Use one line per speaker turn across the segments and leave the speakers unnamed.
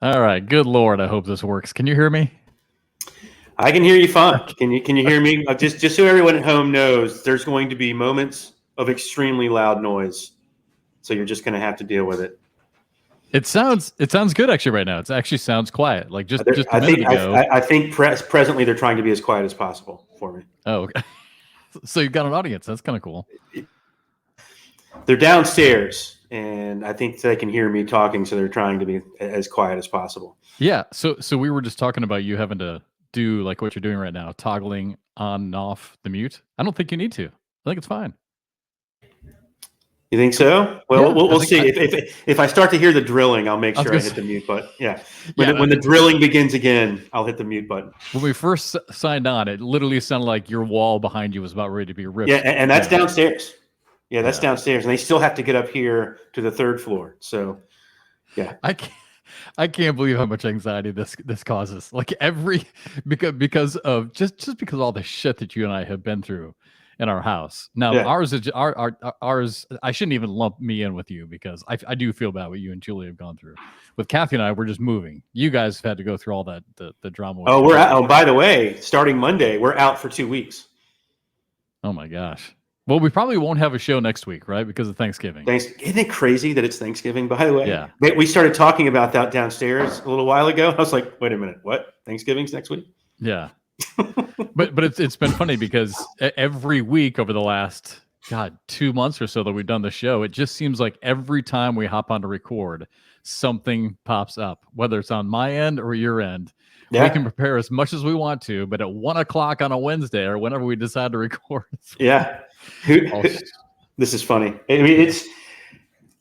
All right. Good Lord. I hope this works. Can you hear me?
I can hear you fine. Can you hear me? Just so everyone at home knows, there's going to be moments of extremely loud noise, so you're just going to have to deal with it.
It sounds good actually right now. It actually sounds quiet. Like just a
I
minute
think
ago.
I think presently they're trying to be as quiet as possible for me.
Oh, okay. So you've got an audience. That's kind of cool.
They're downstairs, and I think they can hear me talking, so they're trying to be as quiet as possible.
Yeah. So we were just talking about you having to do like what you're doing right now, toggling on and off the mute. I don't think you need to. I think it's fine.
You think so? Well,
Yeah,
we'll see. If I start to hear the drilling, I'll make sure I hit the mute button. Yeah. When the drilling begins again, I'll hit the mute button.
When we first signed on, it literally sounded like your wall behind you was about ready to be ripped.
Yeah, and that's downstairs. Yeah, that's downstairs, and they still have to get up here to the third floor. So, yeah.
I can't believe how much anxiety this causes. Like because of just because of all the shit that you and I have been through in our house. Now ours is ours. I shouldn't even lump me in with you because I do feel bad what you and Julie have gone through. With Kathy and I, we're just moving. You guys have had to go through all that the drama.
Oh, we're out. Oh, by the way, starting Monday, we're out for 2 weeks.
Oh my gosh. Well, we probably won't have a show next week, right? Because of Thanksgiving.
Isn't it crazy that it's Thanksgiving, by the way?
Yeah.
We started talking about that downstairs a little while ago. I was like, wait a minute, what? Thanksgiving's next week?
Yeah. but it's been funny because every week over the last 2 months or so that we've done the show, it just seems like every time we hop on to record, something pops up, whether it's on my end or your end. Yeah. We can prepare as much as we want to, but at 1 o'clock on a Wednesday or whenever we decide to record.
Yeah. This is funny. I mean,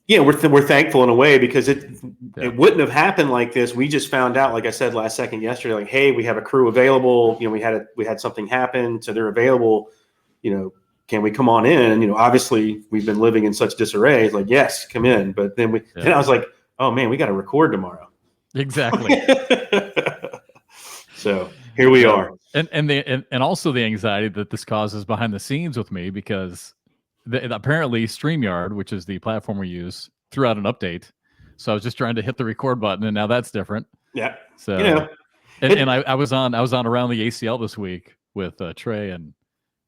we're thankful in a way because it wouldn't have happened like this. We just found out, like I said last second yesterday, like, hey, we have a crew available. We had something happen, so they're available. Can we come on in? Obviously we've been living in such disarray. It's like, yes, come in. But then then I was like, oh man, we got to record tomorrow.
Exactly.
So here we are.
And also the anxiety that this causes behind the scenes with me because apparently StreamYard, which is the platform we use, threw out an update. So I was just trying to hit the record button, and now that's different.
Yeah.
So and I was on Around the ACL this week with Trey and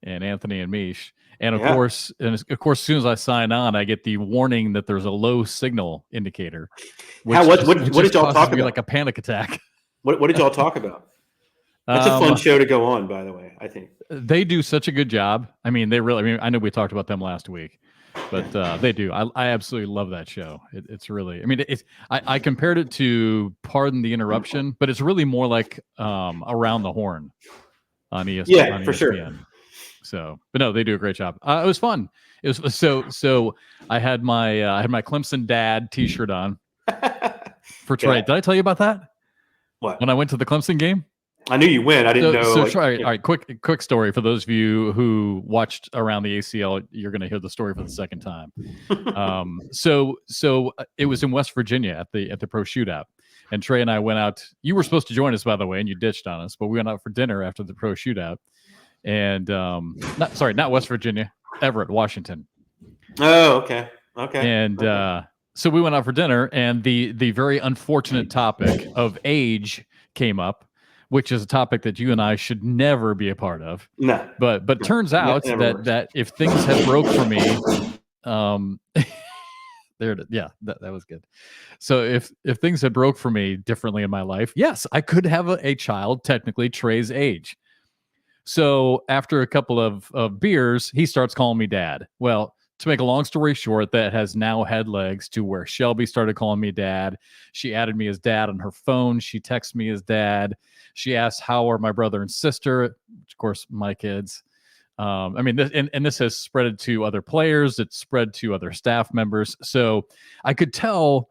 Anthony and Mish. And of course, as soon as I sign on, I get the warning that there's a low signal indicator.
What did y'all talk about?
Like a panic attack.
What did y'all talk about? That's a fun show to go on, by the way, I think.
They do such a good job. I mean, I know we talked about them last week, but they do. I absolutely love that show. It's really, I mean, I compared it to Pardon the Interruption, but it's really more like Around the Horn on ESPN.
Yeah, for sure.
So, but no, they do a great job. It was fun. It was so I had my Clemson dad T-shirt on for Trey. Yeah. Did I tell you about that?
What?
When I went to the Clemson game?
I knew you went. I didn't know.
So all right. Quick story for those of you who watched Around the ACL. You're going to hear the story for the second time. So it was in West Virginia at the Pro Shootout, and Trey and I went out. You were supposed to join us, by the way, and you ditched on us. But we went out for dinner after the Pro Shootout, and not West Virginia, Everett, Washington.
Oh, okay.
And so we went out for dinner, and the very unfortunate topic of age came up, which is a topic that you and I should never be a part of.
No.
But it turns out that if things had broke for me, that was good. So if things had broke for me differently in my life, yes, I could have a child technically Trey's age. So after a couple of beers, he starts calling me dad. Well, to make a long story short, that has now had legs to where Shelby started calling me dad. She added me as dad on her phone. She texts me as dad. She asked, how are my brother and sister? Which, of course, my kids. I mean, this has spread to other players. It's spread to other staff members. So I could tell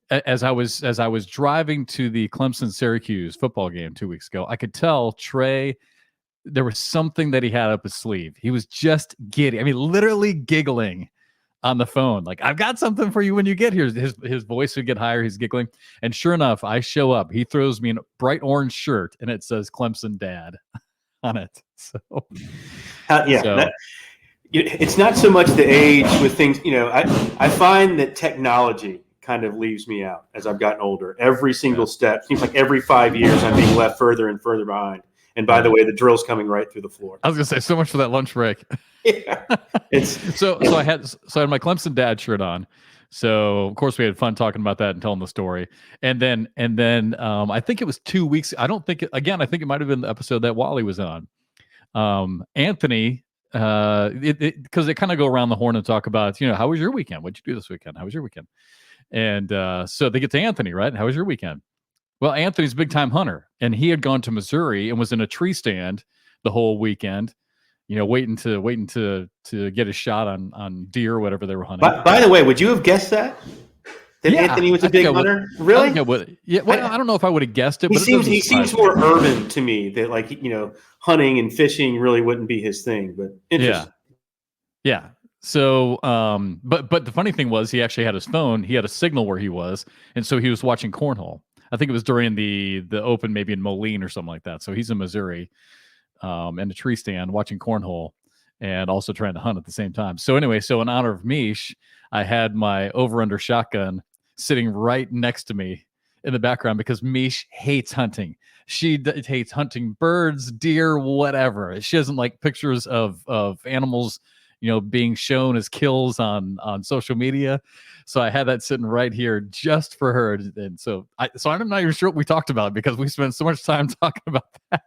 as I was driving to the Clemson-Syracuse football game 2 weeks ago, I could tell Trey, there was something that he had up his sleeve. He was just giddy. I mean, literally giggling on the phone. Like, I've got something for you when you get here. His voice would get higher. He's giggling. And sure enough, I show up. He throws me a bright orange shirt, and it says Clemson Dad on it. So,
it's not so much the age with things. I find that technology kind of leaves me out as I've gotten older. Every single step seems like every 5 years I'm being left further and further behind. And by the way, the drill's coming right through the floor.
I was gonna say, so much for that lunch break.
Yeah,
so I had my Clemson dad shirt on. So of course we had fun talking about that and telling the story. And then I think it was 2 weeks. I think it might have been the episode that Wally was on. Anthony, because they kind of go around the horn and talk about, how was your weekend? What'd you do this weekend? How was your weekend? And so they get to Anthony, right? How was your weekend? Well, Anthony's a big time hunter, and he had gone to Missouri and was in a tree stand the whole weekend, waiting to get a shot on deer or whatever they were hunting.
By the way, would you have guessed that? Anthony was a big hunter? Really?
I would. Yeah. Well, I don't know if I would have guessed it.
He seems more urban to me. That hunting and fishing really wouldn't be his thing. But interesting.
Yeah. So, but the funny thing was, he actually had his phone. He had a signal where he was, and so he was watching cornhole. I think it was during the Open, maybe in Moline or something like that. So he's in Missouri, in a tree stand watching cornhole, and also trying to hunt at the same time. So anyway, in honor of Mish, I had my over-under shotgun sitting right next to me in the background because Mish hates hunting. She hates hunting birds, deer, whatever. She doesn't like pictures of animals, being shown as kills on social media. So I had that sitting right here just for her. And so I'm not even sure what we talked about because we spent so much time talking about that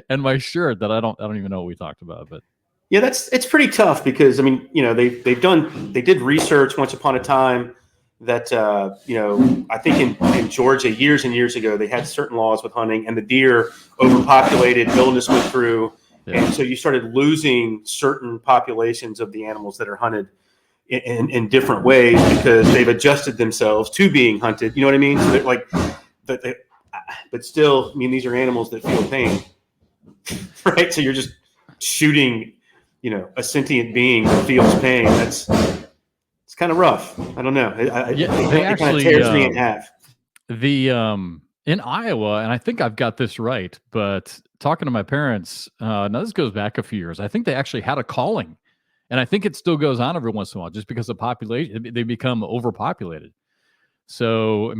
and my shirt that I don't even know what we talked about. But
yeah, it's pretty tough because they did research once upon a time that I think in Georgia years and years ago they had certain laws with hunting, and the deer overpopulated, illness went through, and so you started losing certain populations of the animals that are hunted in different ways because they've adjusted themselves to being hunted. You know what I mean? So but still, these are animals that feel pain, right? So you're just shooting, a sentient being that feels pain. It's kind of rough. I don't know. It kind of tears me in half.
In Iowa, and I think I've got this right, but talking to my parents, now this goes back a few years. I think they actually had a calling. And I think it still goes on every once in a while just because the population, they become overpopulated. So,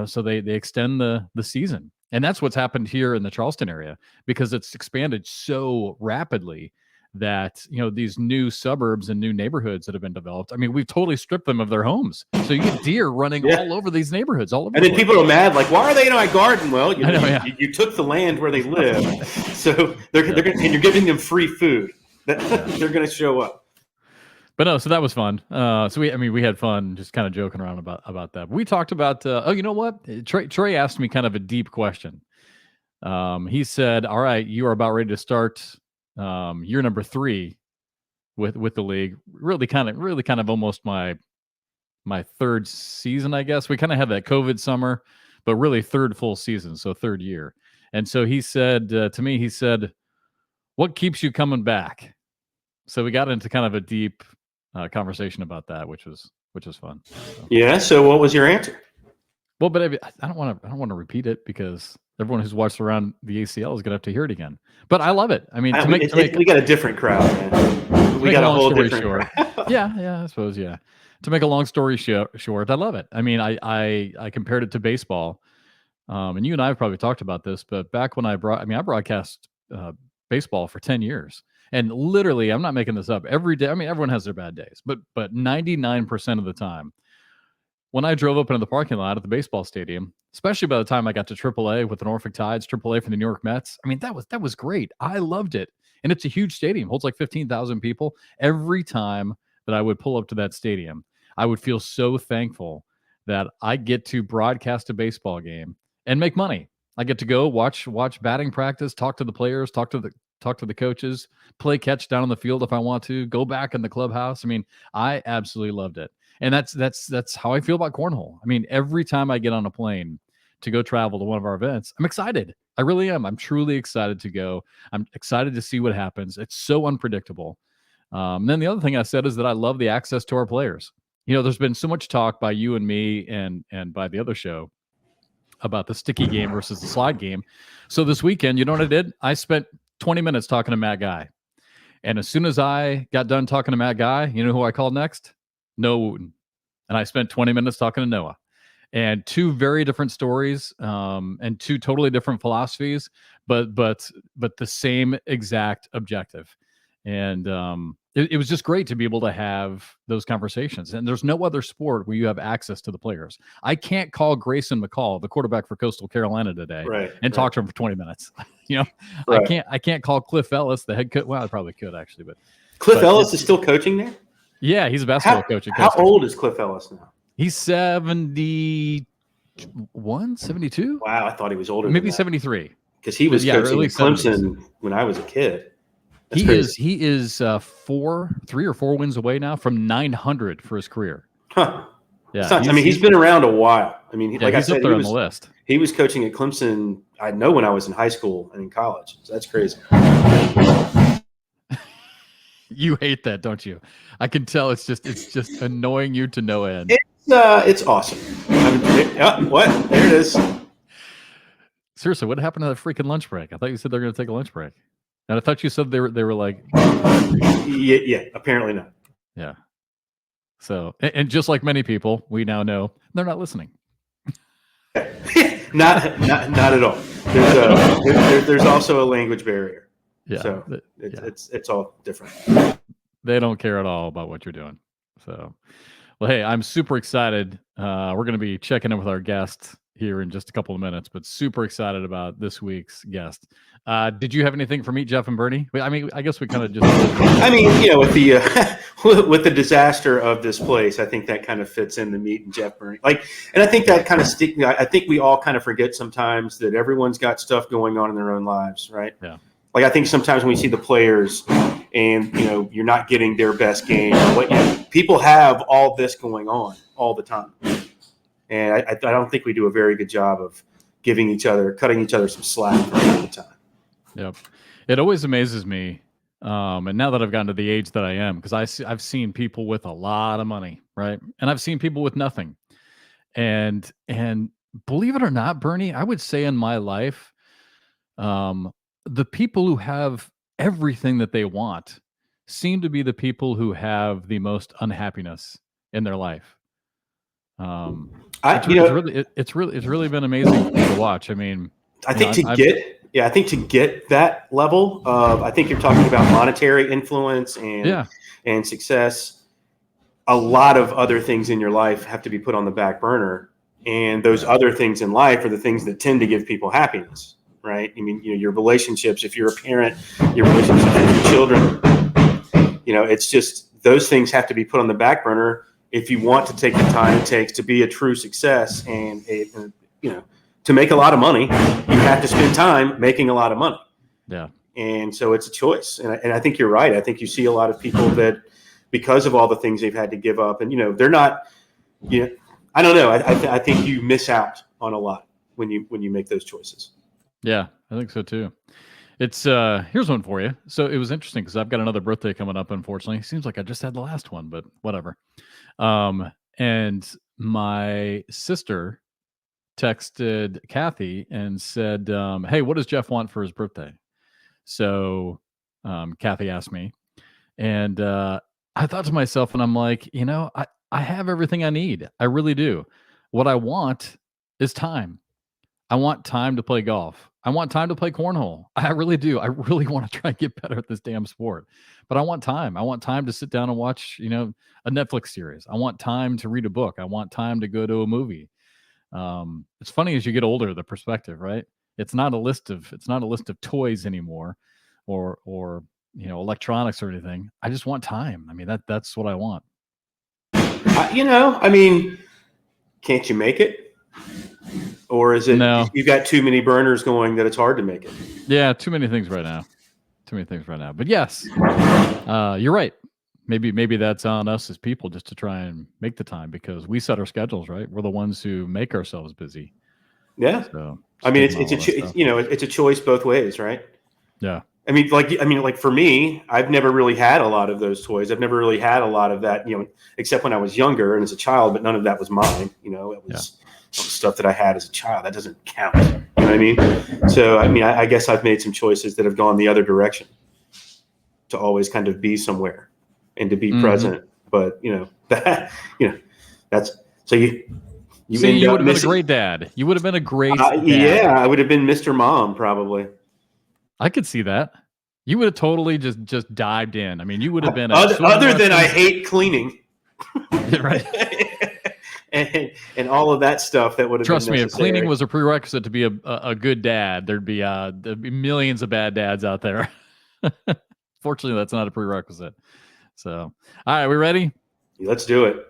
so they extend the season. And that's what's happened here in the Charleston area because it's expanded so rapidly that, these new suburbs and new neighborhoods that have been developed. We've totally stripped them of their homes. So you get deer running all over these neighborhoods, all over.
And then people are mad, like, why are they in my garden? Well, you took the land where they live. So and you're giving them free food. They're going to show up.
But no, so that was fun. So we had fun just kind of joking around about that. We talked about, you know what? Trey asked me kind of a deep question. He said, all right, you are about ready to start year number 3 with the league. Really kind of almost my third season, I guess. We kind of had that COVID summer, but really third full season. So third year. And so he said to me, what keeps you coming back? So we got into kind of a deep conversation about that, which was fun. So.
Yeah. So what was your answer?
Well, but I don't want to repeat it because everyone who's watched around the ACL is going to have to hear it again. But I love it.
We got a different crowd, man. We got a whole different crowd.
Yeah, I suppose. Yeah. To make a long story short, I love it. I compared it to baseball, and you and I have probably talked about this. But back when I broadcast baseball for 10 years. And literally, I'm not making this up. Every day, everyone has their bad days, but 99% of the time, when I drove up into the parking lot at the baseball stadium, especially by the time I got to AAA with the Norfolk Tides, AAA for the New York Mets, that was great. I loved it. And it's a huge stadium, holds like 15,000 people. Every time that I would pull up to that stadium, I would feel so thankful that I get to broadcast a baseball game and make money. I get to go watch batting practice, talk to the players, talk to the coaches, play catch down on the field if I want to, go back in the clubhouse. I absolutely loved it. And that's how I feel about cornhole. Every time I get on a plane to go travel to one of our events, I'm excited. I really am. I'm truly excited to go. I'm excited to see what happens. It's so unpredictable. And then the other thing I said is that I love the access to our players. There's been so much talk by you and me and by the other show about the sticky game versus the slide game. So this weekend, you know what I did? I spent 20 minutes talking to Matt Guy. And as soon as I got done talking to Matt Guy, you know who I called next? Noah Wooten. and I spent 20 minutes talking to Noah. And two very different stories, and two totally different philosophies, but the same exact objective. And it was just great to be able to have those conversations. And there's no other sport where you have access to the players. I can't call Grayson McCall, the quarterback for Coastal Carolina today, and talk to him for 20 minutes. I can't call Cliff Ellis, the head coach. Well, I probably could actually, but
Cliff Ellis is still coaching there.
Yeah, he's a basketball coach.
How old is Cliff Ellis now?
He's 71, 72?
Wow, I thought he was older.
Maybe 73.
Because he was coaching at Clemson when I was a kid. That's crazy.
He is 3 or 4 wins away now from 900 for his career.
Huh. Yeah, he's been around a while. I mean, like I said,
up there on the list.
He was coaching at Clemson, I know, when I was in high school and in college. So that's crazy.
You hate that, don't you? I can tell it's just annoying you to no end.
It's awesome. What? There it is.
Seriously, what happened to that freaking lunch break? I thought you said they were going to take a lunch break, and I thought you said they were like,
yeah, apparently not.
Yeah. So, and just like many people, we now know they're not listening.
not at all. There's also a language barrier. Yeah, so it's all different.
They don't care at all about what you're doing. So, well, hey, I'm super excited. We're going to be checking in with our guest here in just a couple of minutes, but super excited about this week's guest. Did you have anything for Meet Jeff and Bernie? I mean, I guess we kind of just.
I mean, with the with the disaster of this place, I think that kind of fits in the Meet and Jeff Bernie. And I think that kind of I think we all kind of forget sometimes that everyone's got stuff going on in their own lives, right?
Yeah.
I think sometimes when we see the players and, you're not getting their best game, people have all this going on all the time. And I don't think we do a very good job of cutting each other some slack from time to time.
Yep. It always amazes me. And now that I've gotten to the age that I am, because I've seen people with a lot of money, right? And I've seen people with nothing. And believe it or not, Bernie, I would say in my life, the people who have everything that they want seem to be the people who have the most unhappiness in their life. It's really been amazing to watch. I mean,
I think to get that level of, I think you're talking about monetary influence and success. A lot of other things in your life have to be put on the back burner, and those other things in life are the things that tend to give people happiness. Right? I mean, your relationships, if you're a parent, your relationships with your children, it's just those things have to be put on the back burner if you want to take the time it takes to be a true success and to make a lot of money. You have to spend time making a lot of money.
Yeah.
And so it's a choice. And I think you're right. I think you see a lot of people that, because of all the things they've had to give up, and they're not, I don't know. I think you miss out on a lot when you make those choices.
Yeah, I think so too. It's here's one for you. So it was interesting because I've got another birthday coming up. Unfortunately, seems like I just had the last one, but whatever. And my sister texted Kathy and said, "Hey, what does Jeff want for his birthday?" So Kathy asked me, and I thought to myself, and I'm like, I have everything I need. I really do. What I want is time. I want time to play golf. I want time to play cornhole. I really do. I really want to try and get better at this damn sport. But I want time. I want time to sit down and watch, a Netflix series. I want time to read a book. I want time to go to a movie. It's funny as you get older, the perspective, right? It's not a list of toys anymore or electronics or anything. I just want time. I mean, that's what I want.
I mean, can't you make it? Or is it you got too many burners going that it's hard to make it?
Yeah, too many things right now. But yes, you're right. Maybe that's on us as people just to try and make the time, because we set our schedules, right? We're the ones who make ourselves busy.
Yeah. So I mean, it's a choice both ways, right?
Yeah.
I mean, like for me, I've never really had a lot of those toys. I've never really had a lot of that, except when I was younger and as a child, but none of that was mine. It was stuff that I had as a child. That doesn't count. You know what I mean? So, I guess I've made some choices that have gone the other direction to always kind of be somewhere and to be present. But, that's That's so you
See, you would have been a
missing.
great dad. You would have been a great dad.
Yeah, I would have been Mr. Mom probably.
I could see that. You would have totally just dived in. I mean, you would have been
other than I hate cleaning,
right?
and all of that stuff that would have
Trust
been
me,
necessary.
if cleaning was a prerequisite to be a good dad, there'd be millions of bad dads out there. Fortunately, that's not a prerequisite. So, all right, we ready?
Let's do it.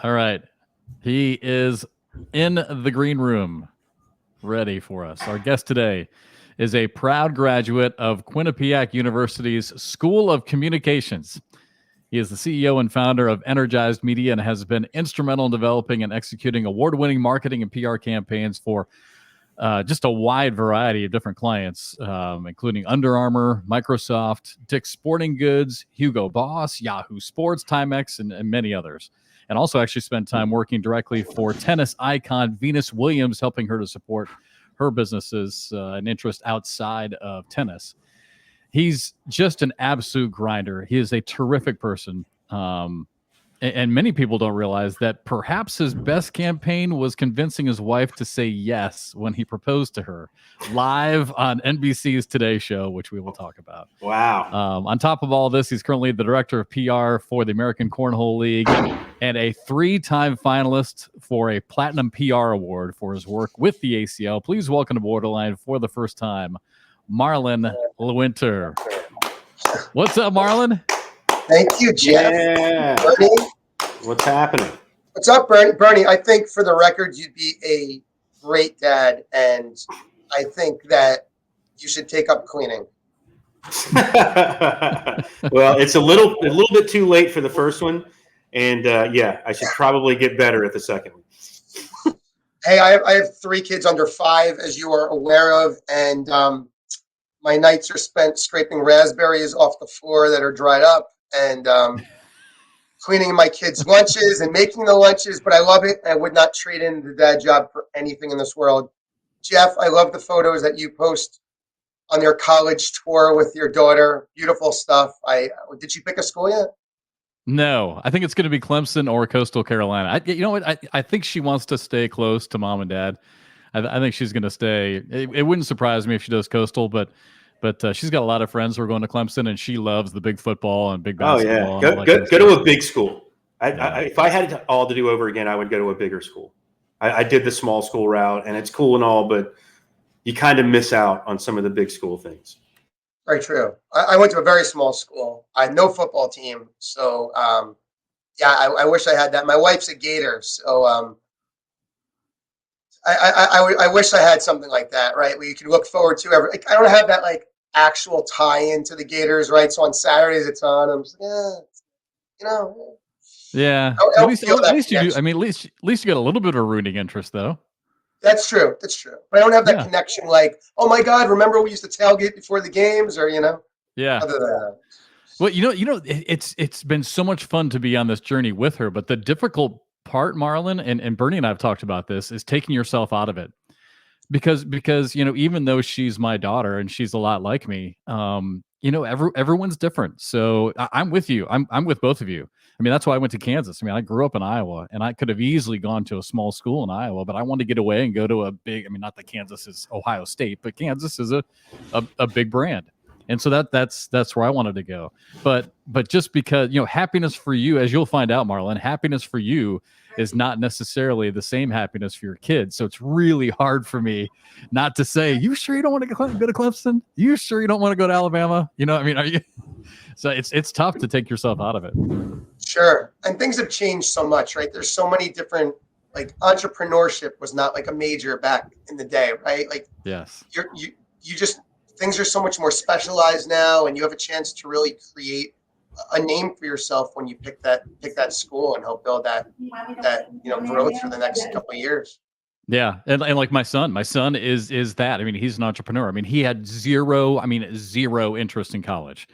All right. He is in the green room, ready for us. Our guest today is a proud graduate of Quinnipiac University's School of Communications. He is the CEO and founder of Energized Media and has been instrumental in developing and executing award-winning marketing and PR campaigns for just a wide variety of different clients, including Under Armour, Microsoft, Dick's Sporting Goods, Hugo Boss, Yahoo Sports, Timex, and many others. And also actually spent time working directly for tennis icon Venus Williams, helping her to support her businesses and interest outside of tennis. He's just an absolute grinder. He is a terrific person. And many people don't realize that perhaps his best campaign was convincing his wife to say yes when he proposed to her live on NBC's Today Show, which we will talk about.
Wow.
On top of all this, he's currently the director of PR for the American Cornhole League and a 3-time finalist for a Platinum PR Award for his work with the ACL. Please welcome to BoarderLine for the first time, Marlon Lewinter. What's up, Marlon?
Thank you, Jeff.
Yeah.
Bernie.
What's happening?
What's up, Bernie? Bernie, I think for the record, you'd be a great dad, and I think that you should take up cleaning.
Well, it's a little bit too late for the first one, and yeah, I should probably get better at the second one.
Hey, I have 3 kids under 5, as you are aware of, and my nights are spent scraping raspberries off the floor that are dried up, and cleaning my kids' lunches and making the lunches, but I love it. I would not trade in the dad job for anything in this world. Jeff, I love the photos that you post on your college tour with your daughter. Beautiful stuff. Did you pick a school yet?
No, I think it's going to be Clemson or Coastal Carolina. You know what? I think she wants to stay close to mom and dad. I think she's going to stay. It wouldn't surprise me if she does Coastal, but she's got a lot of friends who are going to Clemson, and she loves the big football and big basketball.
Oh yeah, go to a big school. If I had it all to do over again, I would go to a bigger school. I did the small school route, and it's cool and all, but you kind of miss out on some of the big school things.
Very true. I went to a very small school. I had no football team, so yeah, I wish I had that. My wife's a Gator, so I wish I had something like that, right? Where you can look forward to every. I don't have that like actual tie-in to the Gators, right? So on Saturdays it's on. I'm just you know.
Yeah, at least you do. I mean, at least you got a little bit of a rooting interest, though.
That's true. That's true. But I don't have that connection. Like, oh my God, remember we used to tailgate before the games, or
Yeah.
Other than that.
Well, it's been so much fun to be on this journey with her, but the difficult part, Marlon, and Bernie and I have talked about this, is taking yourself out of it. Because even though she's my daughter and she's a lot like me, everyone's different. So I'm with you. I'm with both of you. I mean, that's why I went to Kansas. I mean, I grew up in Iowa, and I could have easily gone to a small school in Iowa, but I wanted to get away and go to a big. I mean, not that Kansas is Ohio State, but Kansas is a big brand, and so that's where I wanted to go. But just because happiness for you, as you'll find out, Marlon, happiness for you is not necessarily the same happiness for your kids. So it's really hard for me not to say, you sure you don't want to go to Clemson? You sure you don't want to go to Alabama? I mean, are you? So it's tough to take yourself out of it.
Sure. And things have changed so much, right? There's so many different, like entrepreneurship was not like a major back in the day, right? Like,
yes,
you just, things are so much more specialized now, and you have a chance to really create a name for yourself when you pick that school and help build that growth for the next couple of years.
Yeah, and like my son is that. I mean, he's an entrepreneur. I mean, he had zero interest in college,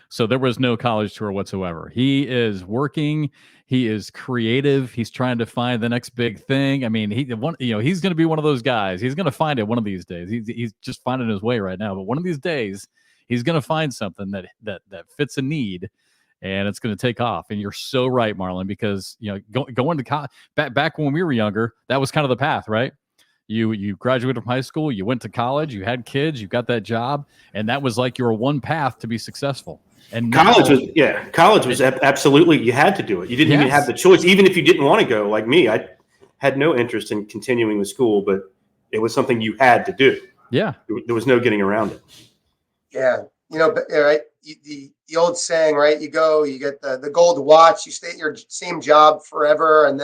so there was no college tour whatsoever. He is working. He is creative. He's trying to find the next big thing. I mean, he's going to be one of those guys. He's going to find it one of these days. He's just finding his way right now, but one of these days, he's going to find something that fits a need. and it's going to take off. And you're so right, Marlon, because going to college back when we were younger, that was kind of the path, right? You graduated from high school, you went to college, you had kids, you got that job, and that was like your one path to be successful. And
college was absolutely, you had to do it. You didn't even have the choice, even if you didn't want to go. Like me, I had no interest in continuing with school, but it was something you had to do.
Yeah,
there was no getting around it.
Yeah, right. The old saying, right? You go, you get the gold watch, you stay at your same job forever, and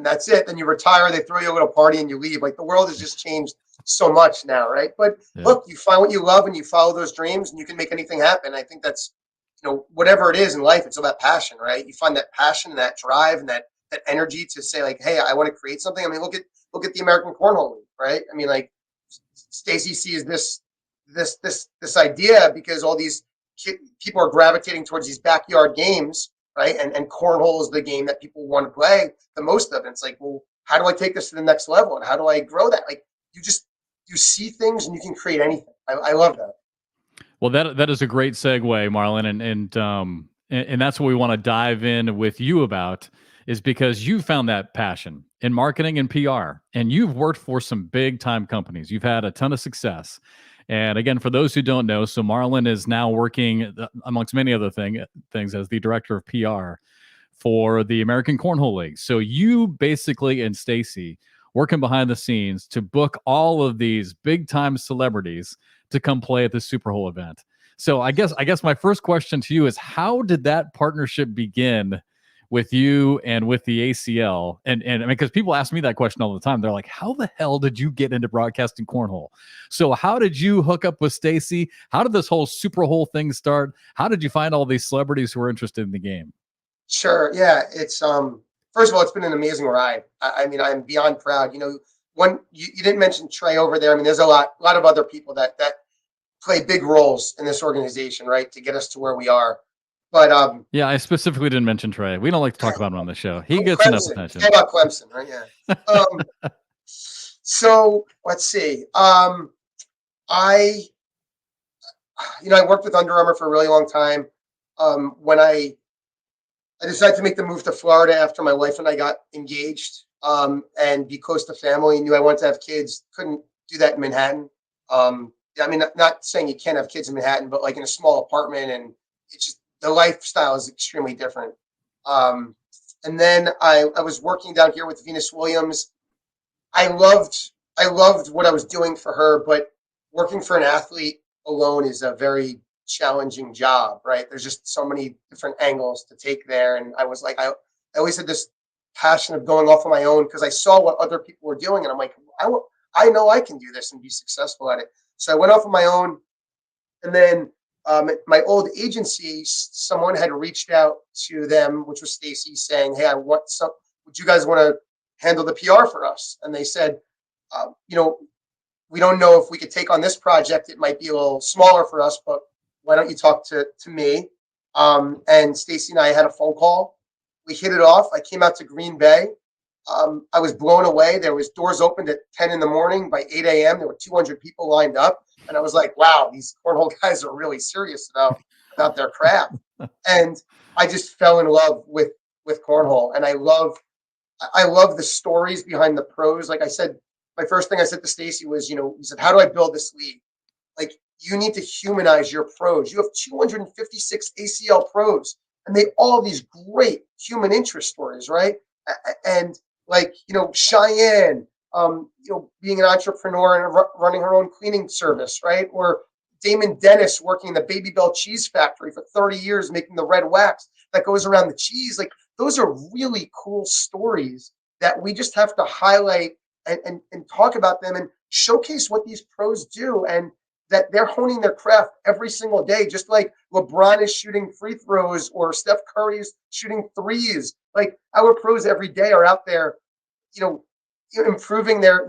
that's it. Then you retire, they throw you a little party, and you leave. Like the world has just changed so much now, right? But look, you find what you love and you follow those dreams, and you can make anything happen. I think that's whatever it is in life, it's about passion, right? You find that passion and that drive and that energy to say like, hey, I want to create something. I mean, look at the American Cornhole League, right? I mean, like Stacy sees this idea because all these people are gravitating towards these backyard games, right? And cornhole is the game that people want to play the most of. And it's like, well, how do I take this to the next level? And how do I grow that? Like you see things and you can create anything. I love that.
Well, that is a great segue, Marlon, and that's what we want to dive in with you about, is because you found that passion in marketing and PR, and you've worked for some big time companies. You've had a ton of success. And again, for those who don't know, so Marlon is now working, amongst many other things, as the director of PR for the American Cornhole League. So you basically, and Stacy, working behind the scenes to book all of these big time celebrities to come play at the Super Bowl event. So I guess my first question to you is, how did that partnership begin with you and with the ACL? And I mean, because people ask me that question all the time. They're like, how the hell did you get into broadcasting cornhole? So how did you hook up with Stacy? How did this whole Super Bowl thing start? How did you find all these celebrities who were interested in the game?
Sure. Yeah. It's first of all, it's been an amazing ride. I mean, I'm beyond proud. When you didn't mention Trey over there. I mean, there's a lot of other people that play big roles in this organization, right, to get us to where we are. But
yeah, I specifically didn't mention Trey. We don't like to talk about him on the show. He gets
Clemson.
enough attention.
Talk about Clemson, right? Yeah. So let's see. I worked with Under Armour for a really long time. When I decided to make the move to Florida after my wife and I got engaged, and be close to family. Knew I wanted to have kids. Couldn't do that in Manhattan. I mean, not saying you can't have kids in Manhattan, but like in a small apartment, and it's just the lifestyle is extremely different. And then I was working down here with Venus Williams. I loved what I was doing for her, but working for an athlete alone is a very challenging job, right? There's just so many different angles to take there. And I was like, I always had this passion of going off on my own because I saw what other people were doing. And I'm like, I know I can do this and be successful at it. So I went off on my own. And then my old agency, someone had reached out to them, which was Stacy, saying, hey, would you guys want to handle the PR for us? And they said, we don't know if we could take on this project. It might be a little smaller for us, but why don't you talk to me? And Stacy and I had a phone call. We hit it off. I came out to Green Bay. I was blown away. There was doors opened at 10 in the morning. By 8 a.m., there were 200 people lined up. And I was like, wow, these cornhole guys are really serious about their craft. And I just fell in love with cornhole. And I love the stories behind the pros. Like I said, my first thing I said to Stacy was, he said, how do I build this league? Like, you need to humanize your pros. You have 256 ACL pros, and they all have these great human interest stories, right? And like, Cheyenne, being an entrepreneur and running her own cleaning service, right? Or Damon Dennis working in the Baby Bell cheese factory for 30 years, making the red wax that goes around the cheese. Like, those are really cool stories that we just have to highlight and talk about them and showcase what these pros do, and that they're honing their craft every single day, just like LeBron is shooting free throws or Steph Curry is shooting threes. Like, our pros every day are out there, improving their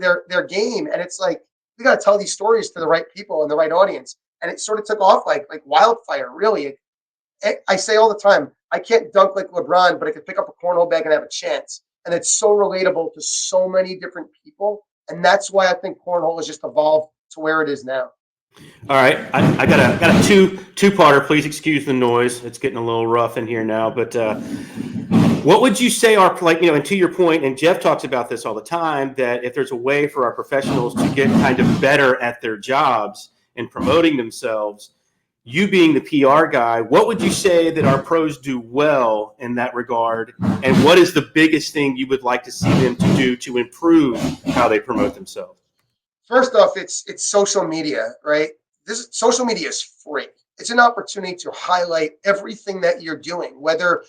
game. And it's like, we got to tell these stories to the right people and the right audience. And it sort of took off like wildfire, really. I say all the time, I can't dunk like LeBron, but I could pick up a cornhole bag and have a chance. And it's so relatable to so many different people. And that's why I think cornhole has just evolved to where it is now.
All right, I got a two-parter. Please excuse the noise; it's getting a little rough in here now. But what would you say are, like, and to your point, and Jeff talks about this all the time, that if there's a way for our professionals to get kind of better at their jobs and promoting themselves, you being the PR guy, what would you say that our pros do well in that regard? And what is the biggest thing you would like to see them to do to improve how they promote themselves?
First off, it's social media, right? This social media is free. It's an opportunity to highlight everything that you're doing, whether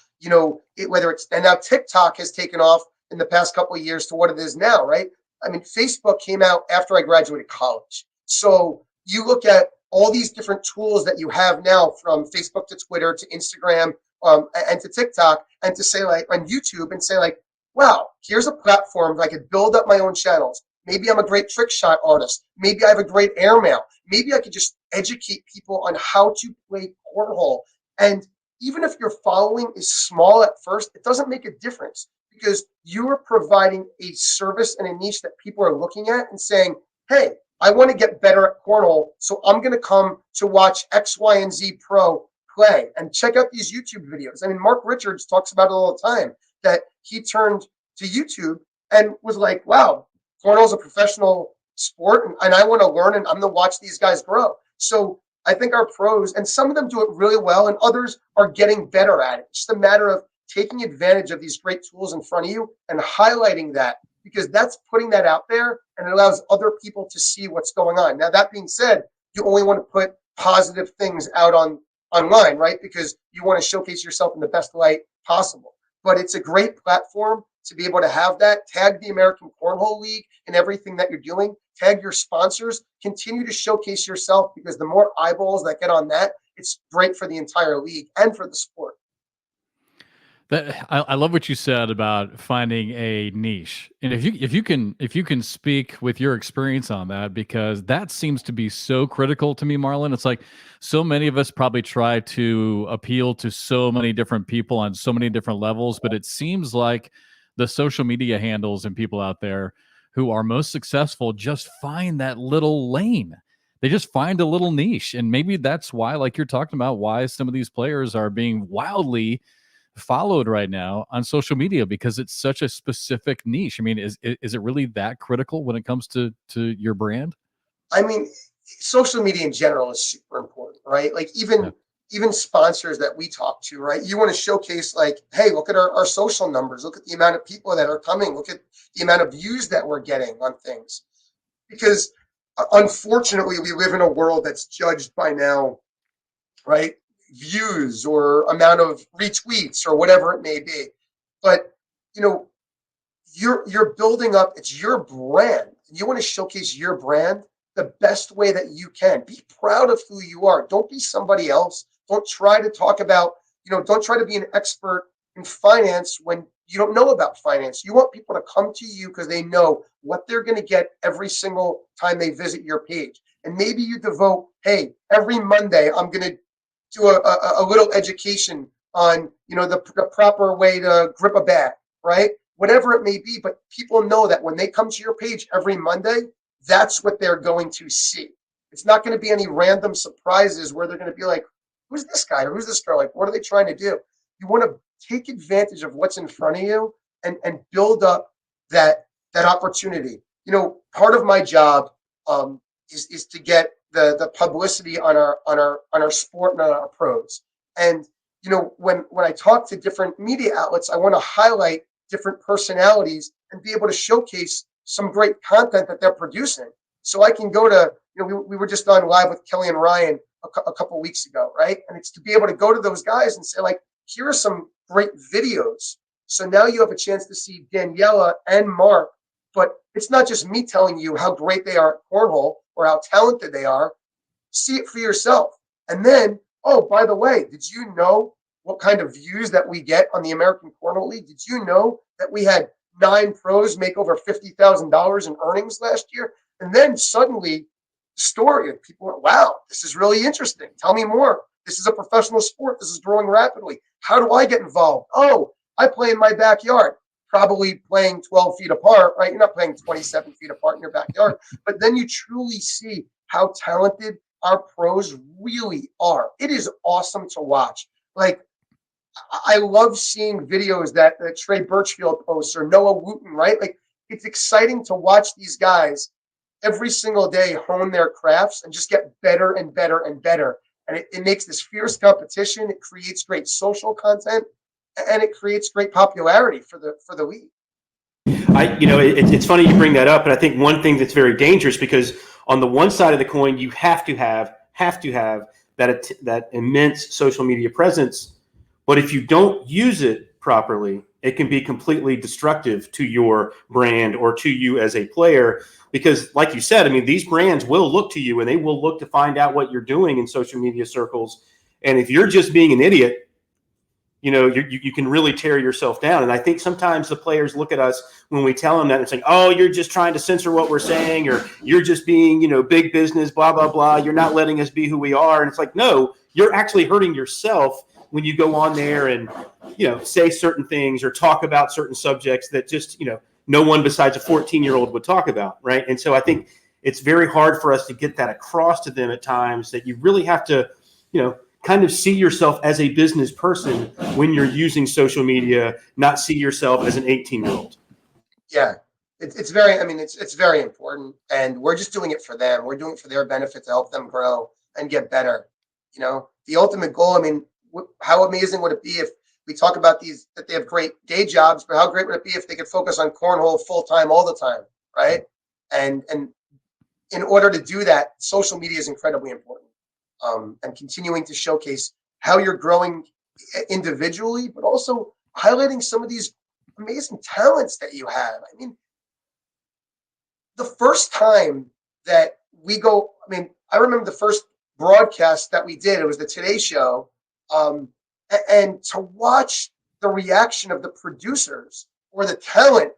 whether it's, and now TikTok has taken off in the past couple of years to what it is now, right? I mean, Facebook came out after I graduated college. So you look at all these different tools that you have now, from Facebook to Twitter to Instagram, and to TikTok, and to say, like, on YouTube, and say, like, wow, here's a platform that I could build up my own channels. Maybe I'm a great trick shot artist. Maybe I have a great airmail. Maybe I could just educate people on how to play cornhole. And even if your following is small at first, it doesn't make a difference, because you are providing a service and a niche that people are looking at and saying, hey, I want to get better at cornhole, so I'm going to come to watch X, Y, and Z pro play and check out these YouTube videos. I mean, Mark Richards talks about it all the time, that he turned to YouTube and was like, wow, cornhole is a professional sport, and I want to learn, and I'm going to watch these guys grow. So I think our pros, and some of them do it really well, and others are getting better at it. It's just a matter of taking advantage of these great tools in front of you and highlighting that, because that's putting that out there, and it allows other people to see what's going on. Now, that being said, you only want to put positive things out online, right? Because you want to showcase yourself in the best light possible. But it's a great platform to be able to have that. Tag the American Cornhole League in everything that you're doing. Tag your sponsors. Continue to showcase yourself, because the more eyeballs that get on that, it's great for the entire league and for the sport.
I love what you said about finding a niche, and if you can speak with your experience on that, because that seems to be so critical to me, Marlon. It's like so many of us probably try to appeal to so many different people on so many different levels, but it seems like the social media handles and people out there who are most successful just find that little lane. They just find a little niche, and maybe that's why, like you're talking about, why some of these players are being wildly followed right now on social media, because it's such a specific niche. I mean, is it really that critical when it comes to your brand?
I mean, social media in general is super important, right? Like,
Yeah.
even sponsors that we talk to, right? You want to showcase, like, hey, look at our social numbers, look at the amount of people that are coming, look at the amount of views that we're getting on things. Because unfortunately, we live in a world that's judged by now, right? Views or amount of retweets or whatever it may be. But you know, you're building up, it's your brand. You want to showcase your brand the best way that you can. Be proud of who you are. Don't be somebody else. Don't try to talk about, don't try to be an expert in finance when you don't know about finance. You want people to come to you because they know what they're going to get every single time they visit your page. And maybe you devote, hey, every Monday I'm going to do a little education on, the proper way to grip a bat, right? Whatever it may be, but people know that when they come to your page every Monday, that's what they're going to see. It's not going to be any random surprises where they're going to be like, who's this guy or who's this girl? Like, what are they trying to do? You want to take advantage of what's in front of you and build up that opportunity. Part of my job is to get the publicity on our sport and on our pros. And when I talk to different media outlets, I want to highlight different personalities and be able to showcase some great content that they're producing. So I can go to, we were just on live with Kelly and Ryan a couple of weeks ago, right? And it's to be able to go to those guys and say, like, here are some great videos. So now you have a chance to see Daniela and Mark, but it's not just me telling you how great they are at cornhole or how talented they are. See it for yourself. And then, oh, by the way, did you know what kind of views that we get on the American Cornhole League? Did you know that we had 9 pros make over $50,000 in earnings last year? And then suddenly, the story, and people went, wow, this is really interesting. Tell me more. This is a professional sport. This is growing rapidly. How do I get involved? Oh, I play in my backyard, probably playing 12 feet apart, right? You're not playing 27 feet apart in your backyard. But then you truly see how talented our pros really are. It is awesome to watch. Like, I love seeing videos that Trey Birchfield posts or Noah Wooten, right? Like, it's exciting to watch these guys every single day hone their crafts and just get better and better and better. And it makes this fierce competition. It creates great social content, and it creates great popularity for the league.
It's funny you bring that up, and I think one thing that's very dangerous, because on the one side of the coin, you have to have that immense social media presence, but if you don't use it properly, it can be completely destructive to your brand or to you as a player. Because, like you said, I mean, these brands will look to you and they will look to find out what you're doing in social media circles. And if you're just being an idiot, you can really tear yourself down. And I think sometimes the players look at us when we tell them that and saying, oh, you're just trying to censor what we're saying, or you're just being, big business, blah, blah, blah. You're not letting us be who we are. And it's like, no, you're actually hurting yourself when you go on there and, say certain things or talk about certain subjects that just, no one besides a 14-year-old would talk about. Right. And so I think it's very hard for us to get that across to them at times, that you really have to, kind of see yourself as a business person when you're using social media, not see yourself as an 18-year-old.
Yeah, it's very important, and we're just doing it for them. We're doing it for their benefit to help them grow and get better. The ultimate goal. I mean, how amazing would it be if we talk about these, that they have great day jobs, but how great would it be if they could focus on cornhole full time all the time, right? And in order to do that, social media is incredibly important. And continuing to showcase how you're growing individually, but also highlighting some of these amazing talents that you have. I mean, the first time that I remember the first broadcast that we did, it was the Today Show. And to watch the reaction of the producers or the talent,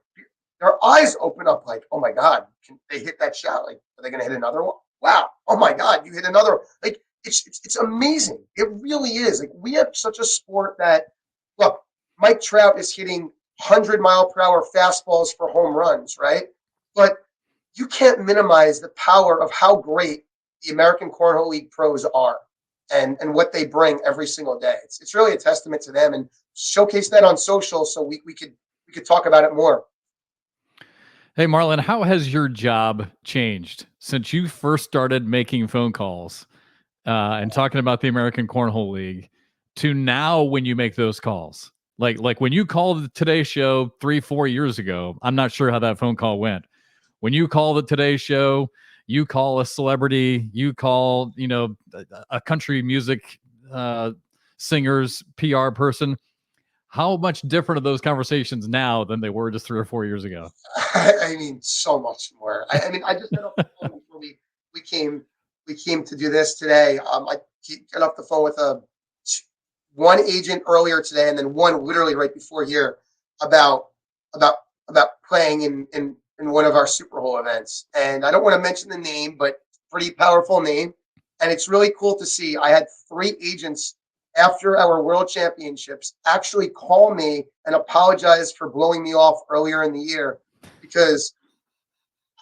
their eyes open up like, oh my God, can they hit that shot? Like, are they going to hit another one? Wow. Oh my God, you hit another one. Like, it's amazing. It really is. Like, we have such a sport that, look, Mike Trout is hitting 100-mile-per-hour fastballs for home runs, right? But you can't minimize the power of how great the American Cornhole League pros are and what they bring every single day. It's really a testament to them, and showcase that on social so we could talk about it more.
Hey, Marlon, how has your job changed since you first started making phone calls and talking about the American Cornhole League to now when you make those calls? Like when you called the Today Show 3-4 years ago, I'm not sure how that phone call went. When you call the Today Show, you call a celebrity, you call, a country music singer's PR person. How much different are those conversations now than they were just 3 or 4 years ago?
I mean, so much more. I just got off the phone before we came to do this today. I got off the phone with one agent earlier today, and then one literally right before here about playing in one of our Super Bowl events. And I don't want to mention the name, but pretty powerful name. And it's really cool to see. I had 3 agents after our World Championships actually call me and apologize for blowing me off earlier in the year, because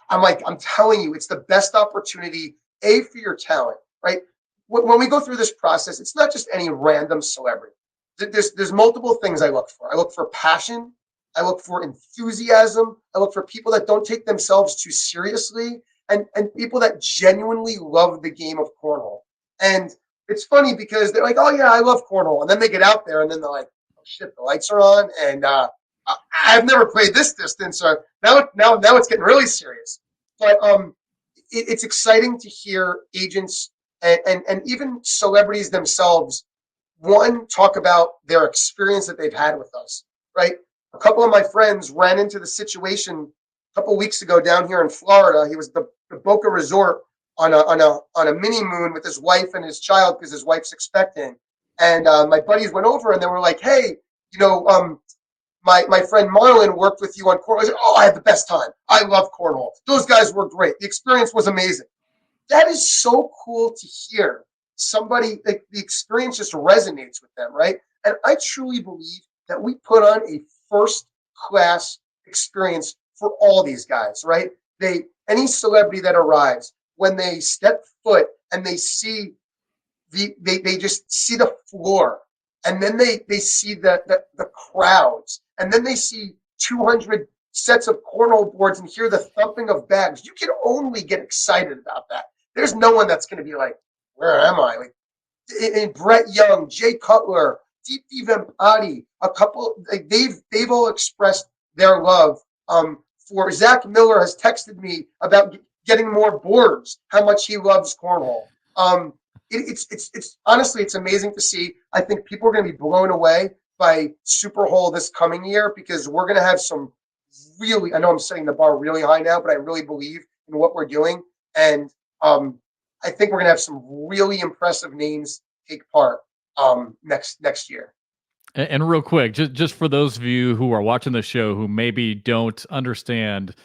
I'm telling you, it's the best opportunity, for your talent, right? When we go through this process, it's not just any random celebrity. There's multiple things I look for. I look for passion. I look for enthusiasm. I look for people that don't take themselves too seriously, and people that genuinely love the game of cornhole. And it's funny because they're like, oh yeah, I love cornhole. And then they get out there and then they're like, oh shit, the lights are on. And I've never played this distance. Or now it's getting really serious. But it's exciting to hear agents and even celebrities themselves, one, talk about their experience that they've had with us, right? A couple of my friends ran into the situation a couple of weeks ago down here in Florida. He was the Boca Resort on a mini moon with his wife and his child because his wife's expecting. And my buddies went over and they were like, hey, my friend Marlon worked with you on cornhole. I said, oh, I had the best time. I love cornhole. Those guys were great. The experience was amazing. That is so cool to hear. Somebody, like, the experience just resonates with them, right? And I truly believe that we put on a first-class experience for all these guys, right? Any celebrity that arrives, when they step foot and they see they just see the floor, and then they see the crowds, and then they see 200 sets of cornhole boards and hear the thumping of bags. You can only get excited about that. There's no one that's going to be like, where am I? Like, and Brett Young, Jay Cutler, Deep Adi, a couple, like they've all expressed their love. For Zach Miller has texted me about getting more boards, how much he loves cornhole. It's honestly, it's amazing to see. I think people are going to be blown away by Super Hole this coming year, because we're going to have some really, I know I'm setting the bar really high now, but I really believe in what we're doing. And I think we're going to have some really impressive names take part next year.
And real quick, just for those of you who are watching the show who maybe don't understand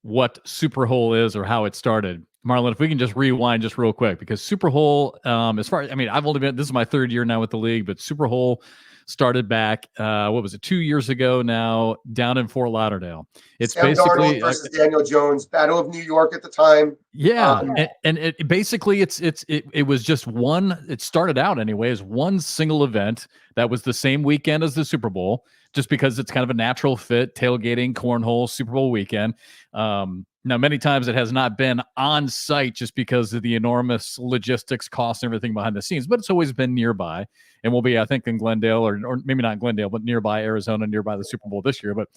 what Super Hole is or how it started, Marlon, if we can just rewind just real quick, because Super Hole, as far as, I mean, I've only been, this is my third year now with the league, but Super Hole started back, what was it, 2 years ago now, down in Fort Lauderdale. It's
Sam
basically
Darnold versus Daniel Jones, Battle of New York at the time.
Yeah, and it basically it was just one. It started out anyway as one single event that was the same weekend as the Super Bowl, just because it's kind of a natural fit, tailgating, cornhole, Super Bowl weekend. Now, many times it has not been on site just because of the enormous logistics, costs, and everything behind the scenes, but it's always been nearby, and will be, I think, in Glendale, or maybe not Glendale, but nearby Arizona, nearby the Super Bowl this year. But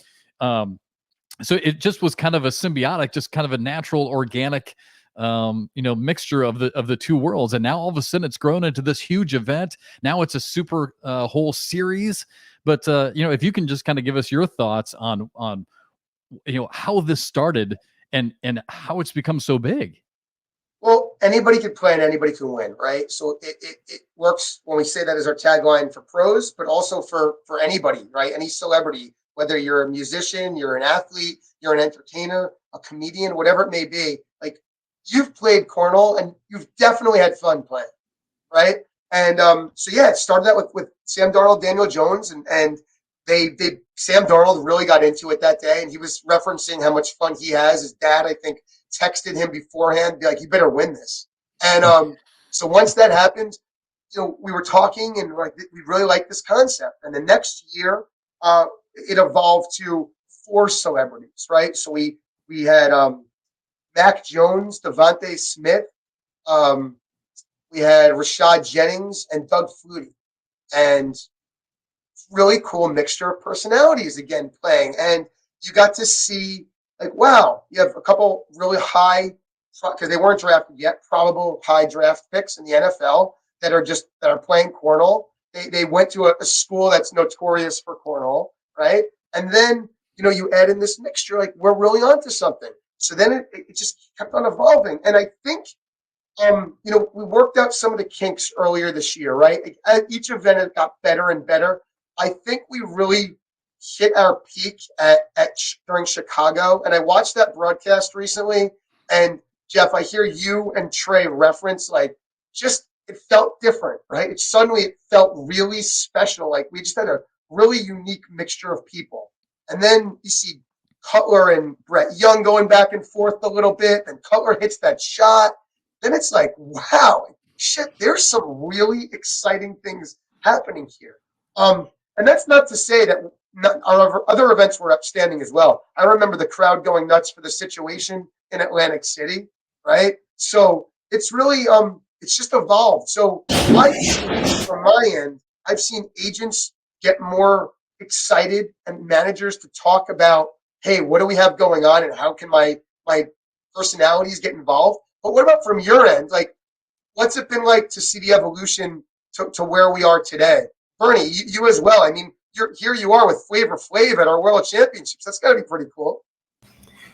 so it just was kind of a symbiotic, just kind of a natural, organic, mixture of the two worlds. And now all of a sudden it's grown into this huge event. Now it's a Super Hole series. But if you can just kind of give us your thoughts on how this started and how it's become so big.
Well, anybody can play and anybody can win, right? So it works when we say that as our tagline for pros, but also for anybody, right? Any celebrity, whether you're a musician, you're an athlete, you're an entertainer, a comedian, whatever it may be, like, you've played cornhole and you've definitely had fun playing, right? And so yeah, it started out with Sam Darnold, Daniel Jones, and they Sam Darnold really got into it that day, and he was referencing how much fun he has. His dad, I think, texted him beforehand, be like, "You better win this." And so once that happened, we were talking, and like, we really like this concept. And the next year, it evolved to 4 celebrities, right? So we had Mac Jones, Devontae Smith, we had Rashad Jennings, and Doug Flutie, and really cool mixture of personalities again playing. And you got to see, like, wow, you have a couple really high, because they weren't drafted yet, probable high draft picks in the NFL that are playing cornhole. They went to a school that's notorious for cornhole, right? And then you add in this mixture, like, we're really onto something. So then it just kept on evolving. And I think we worked out some of the kinks earlier this year, right? At each event, it got better and better. I think we really hit our peak during Chicago. And I watched that broadcast recently. And Jeff, I hear you and Trey reference, like, just, it felt different, right? It felt really special. Like, we just had a really unique mixture of people. And then you see Cutler and Brett Young going back and forth a little bit, and Cutler hits that shot. Then it's like, wow, shit, there's some really exciting things happening here. And that's not to say that our other events were outstanding as well. I remember the crowd going nuts for the situation in Atlantic City, right? So it's really, it's just evolved. So from my end, I've seen agents get more excited and managers to talk about, hey, what do we have going on and how can my personalities get involved? But what about from your end? Like, what's it been like to see the evolution to where we are today? Bernie, you as well. I mean, here you are with Flavor Flav at our World Championships. That's got to be pretty cool.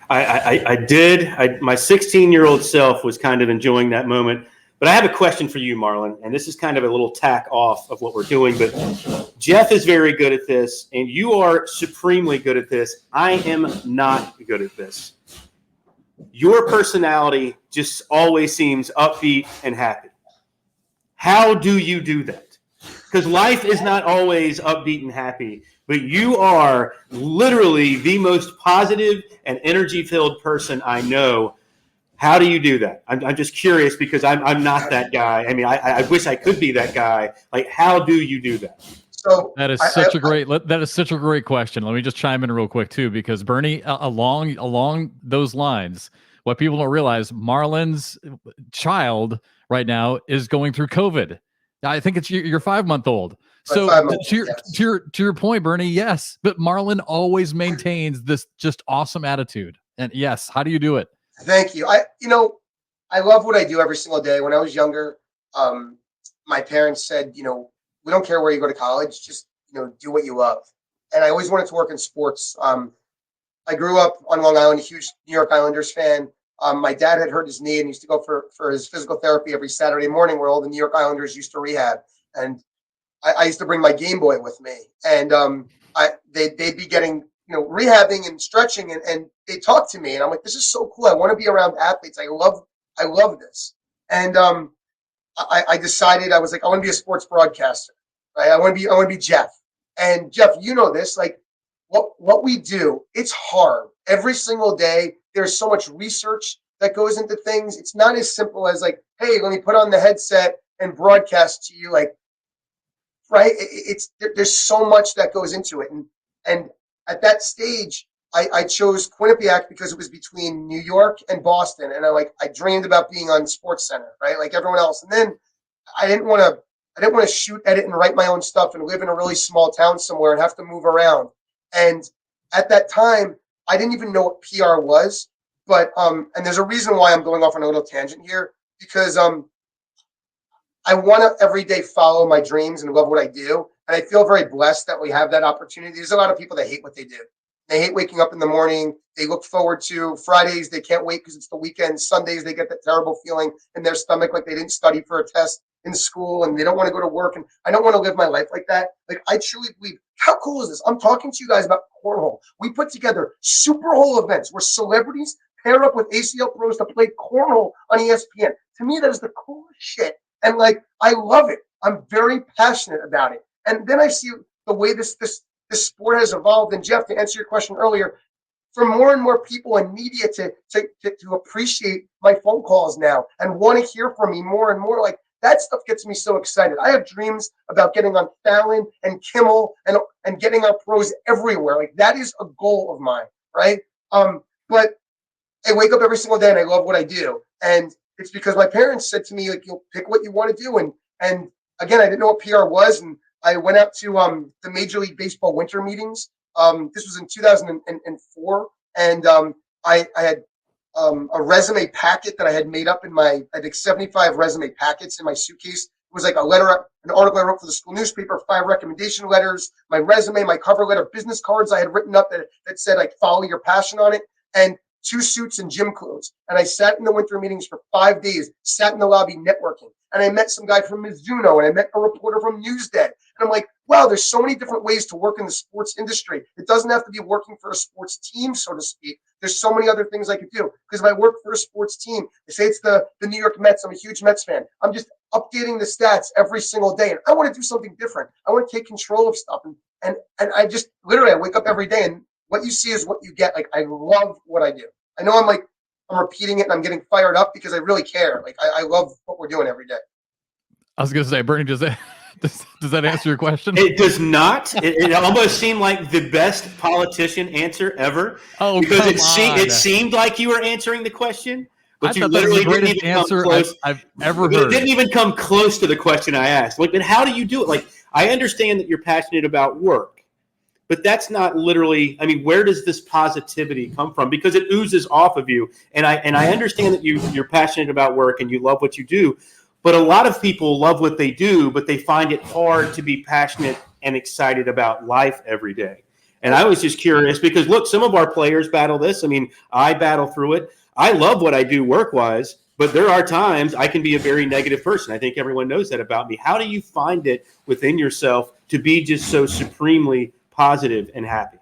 I did. My 16-year-old self was kind of enjoying that moment. But I have a question for you, Marlon, and this is kind of a little tack off of what we're doing. But Jeff is very good at this, and you are supremely good at this. I am not good at this. Your personality just always seems upbeat and happy. How do you do that? Because life is not always upbeat and happy, but you are literally the most positive and energy-filled person I know. How do you do that? I'm just curious because I'm not that guy. I mean, I wish I could be that guy. Like, how do you do that?
So
That is such a great question. Let me just chime in real quick too, because Bernie, along those lines, what people don't realize, Marlon's child right now is going through COVID. I think it's your 5-month-old. So to your point, Bernie, yes, but Marlon always maintains this just awesome attitude. And yes, how do you do it?
Thank you. I love what I do every single day. When I was younger, my parents said, we don't care where you go to college, just do what you love. And I always wanted to work in sports. I grew up on Long Island, a huge New York Islanders fan. My dad had hurt his knee and used to go for his physical therapy every Saturday morning, where all the New York Islanders used to rehab. And I used to bring my Game Boy with me, and they'd be getting rehabbing and stretching, and they talk to me, and I'm like, this is so cool. I want to be around athletes. I love this. And I decided, I was like, I want to be a sports broadcaster, right? I want to be Jeff. And Jeff, this, like what we do, it's hard every single day. There's so much research that goes into things. It's not as simple as like, hey, let me put on the headset and broadcast to you, like, right? There's so much that goes into it. And at that stage, I chose Quinnipiac because it was between New York and Boston. And I dreamed about being on Sports Center, right? Like everyone else. And then I didn't want to shoot, edit, and write my own stuff and live in a really small town somewhere and have to move around. And at that time, I didn't even know what PR was. But and there's a reason why I'm going off on a little tangent here, because I want to every day follow my dreams and love what I do. And I feel very blessed that we have that opportunity. There's a lot of people that hate what they do. They hate waking up in the morning. They look forward to Fridays. They can't wait because it's the weekend. Sundays, they get that terrible feeling in their stomach like they didn't study for a test in school and they don't want to go to work. And I don't want to live my life like that. Like, I truly believe, how cool is this? I'm talking to you guys about cornhole. We put together Super Bowl events where celebrities pair up with ACL pros to play cornhole on ESPN. To me, that is the coolest shit. And like, I love it. I'm very passionate about it. And then I see the way this sport has evolved. And Jeff, to answer your question earlier, for more and more people in media to appreciate my phone calls now and want to hear from me more and more, like, that stuff gets me so excited. I have dreams about getting on Fallon and Kimmel and getting on pros everywhere. Like, that is a goal of mine, right? But I wake up every single day and I love what I do. And it's because my parents said to me, like, you'll pick what you want to do. And again, I didn't know what PR was. And I went out to the Major League Baseball winter meetings. This was in 2004. And I had a resume packet that I had made up I think 75 resume packets in my suitcase. It was like an article I wrote for the school newspaper, 5 recommendation letters, my resume, my cover letter, business cards I had written up that said, like, follow your passion on it, and 2 suits and gym clothes. And I sat in the winter meetings for 5 days, sat in the lobby networking. And I met some guy from Mizuno, and I met a reporter from Newsday. And I'm like, wow, there's so many different ways to work in the sports industry. It doesn't have to be working for a sports team, so to speak. There's so many other things I could do. Because if I work for a sports team, they say it's the New York Mets. I'm a huge Mets fan. I'm just updating the stats every single day. And I want to do something different. I want to take control of stuff. And I just literally, I wake up every day, and what you see is what you get. Like, I love what I do. I know I'm repeating it and I'm getting fired up because I really care. Like, I love what we're doing every day.
I was going to say, Bernie, does that answer your question?
It does not. It almost seemed like the best politician answer ever.
Oh,
because
it
seemed like you were answering the question, but you
literally
didn't even
answer
come close.
I've ever heard.
It didn't even come close to the question I asked. Like, but how do you do it? Like, I understand that you're passionate about work, but that's not literally. I mean, where does this positivity come from? Because it oozes off of you, and I understand that you're passionate about work and you love what you do. But a lot of people love what they do, but they find it hard to be passionate and excited about life every day. And I was just curious because, look, some of our players battle this. I mean, I battle through it. I love what I do work-wise, but there are times I can be a very negative person. I think everyone knows that about me. How do you find it within yourself to be just so supremely positive and happy?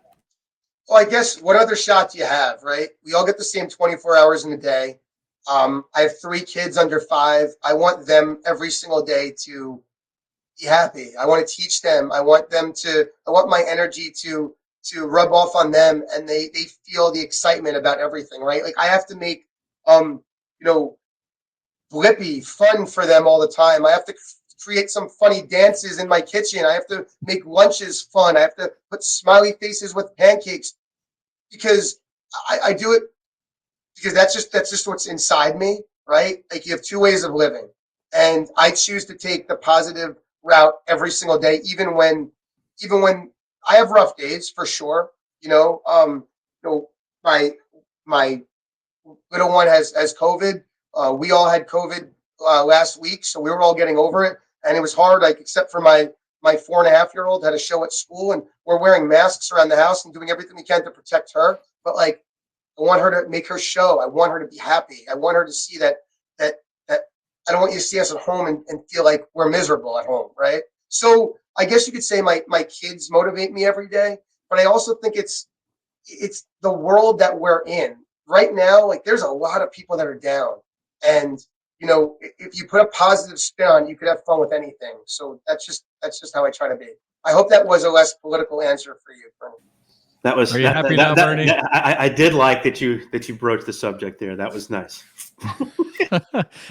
Well, I guess what other shot do you have, right? We all get the same 24 hours in a day. I have 3 kids under 5. I want them every single day to be happy. I want to teach them. I want my energy to rub off on them, and they feel the excitement about everything, right? Like, I have to make blippy, fun for them all the time. I have to create some funny dances in my kitchen. I have to make lunches fun. I have to put smiley faces with pancakes because I do it because that's just what's inside me, right? Like you have two ways of living, and I choose to take the positive route every single day, even when I have rough days for sure. My my little one has COVID. We all had COVID last week, so we were all getting over it, and it was hard. Like except for my 4.5-year-old had a show at school, and we're wearing masks around the house and doing everything we can to protect her. But like, I want her to make her show. I want her to be happy. I want her to see that I don't want you to see us at home and feel like we're miserable at home, right? So I guess you could say my kids motivate me every day, but I also think it's the world that we're in right now. Like there's a lot of people that are down, and if you put a positive spin on, you could have fun with anything. So that's just how I try to be. I hope that was a less political answer for you, Bernie.
That was.
Are you happy now, Bernie?
I did like that you broached the subject there. That was nice.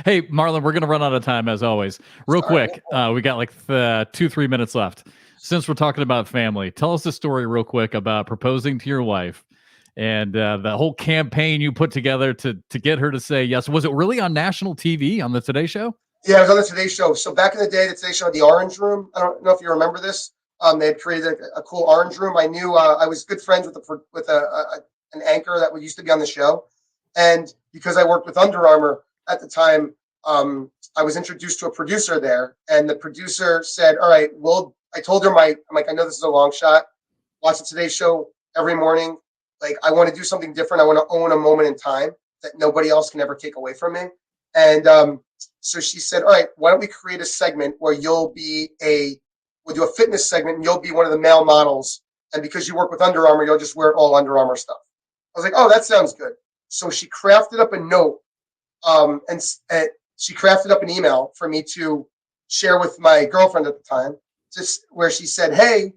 Hey, Marlon, we're going to run out of time as always. Real quick, we got like 2-3 minutes left. Since we're talking about family, tell us the story real quick about proposing to your wife and the whole campaign you put together to get her to say yes. Was it really on national TV on the Today Show?
Yeah, it was on the Today Show. So back in the day, the Today Show had the Orange Room. I don't know if you remember this. They had created a cool Orange Room. I knew I was good friends with an anchor that used to be on the show, and because I worked with Under Armour at the time, I was introduced to a producer there, and the producer said, "All right, I told her I'm like, I know this is a long shot. Watch the Today Show every morning. Like, I want to do something different. I want to own a moment in time that nobody else can ever take away from me." And so she said, "All right, why don't we create a segment where we'll do a fitness segment and you'll be one of the male models. And because you work with Under Armour, you'll just wear all Under Armour stuff." I was like, "Oh, that sounds good." So she crafted up a note and she crafted up an email for me to share with my girlfriend at the time, just where she said, "Hey,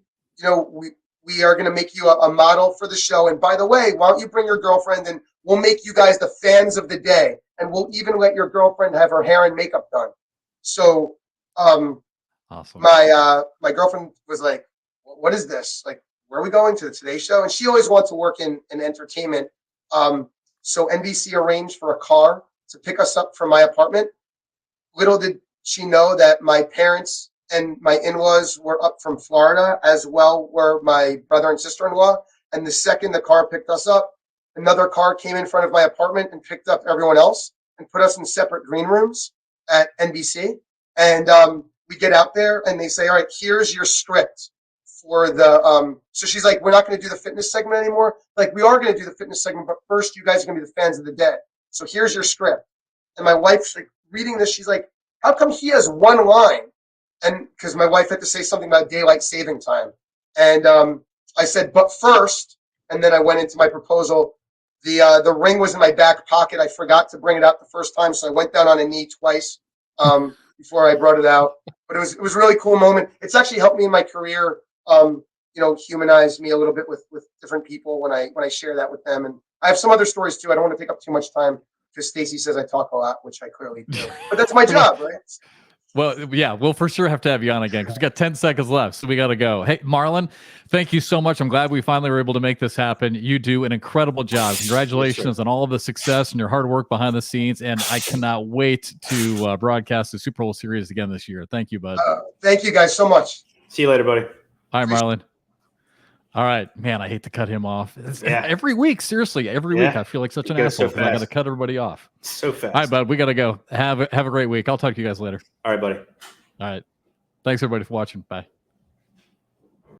we are going to make you a model for the show. And by the way, why don't you bring your girlfriend and we'll make you guys the fans of the day. And we'll even let your girlfriend have her hair and makeup done." So
awesome.
My girlfriend was like, "What is this? Like, where are we going to the Today Show?" And she always wanted to work in entertainment. So NBC arranged for a car to pick us up from my apartment. Little did she know that my parents and my in-laws were up from Florida, as well were my brother and sister-in-law. And the second the car picked us up, another car came in front of my apartment and picked up everyone else and put us in separate green rooms at NBC. And we get out there and they say, "All right, here's your script for the." So she's like, "We're not going to do the fitness segment anymore. Like, we are going to do the fitness segment, but first you guys are going to be the fans of the day. So here's your script." And my wife's like reading this. She's like, "How come he has one line?" And because my wife had to say something about daylight saving time. And I said, "But first," and then I went into my proposal. The ring was in my back pocket. I forgot to bring it out the first time, so I went down on a knee twice before I brought it out. But it was a really cool moment. It's actually helped me in my career. Humanize me a little bit with different people when I share that with them. And I have some other stories too. I don't want to take up too much time because Stacy says I talk a lot, which I clearly do. But that's my job, right?
Well, yeah, we'll for sure have to have you on again because we got 10 seconds left, so we got to go. Hey, Marlon, thank you so much. I'm glad we finally were able to make this happen. You do an incredible job. Congratulations on all of the success and your hard work behind the scenes, and I cannot wait to broadcast the Super Bowl series again this year. Thank you, bud.
Thank you guys so much.
See you later, buddy.
All right, Marlon. All right, man, I hate to cut him off. Every week, seriously, every week I feel like such an asshole because I got to cut everybody off.
So fast.
All right, bud, we got to go. Have a great week. I'll talk to you guys later.
All right, buddy.
All right. Thanks, everybody, for watching. Bye.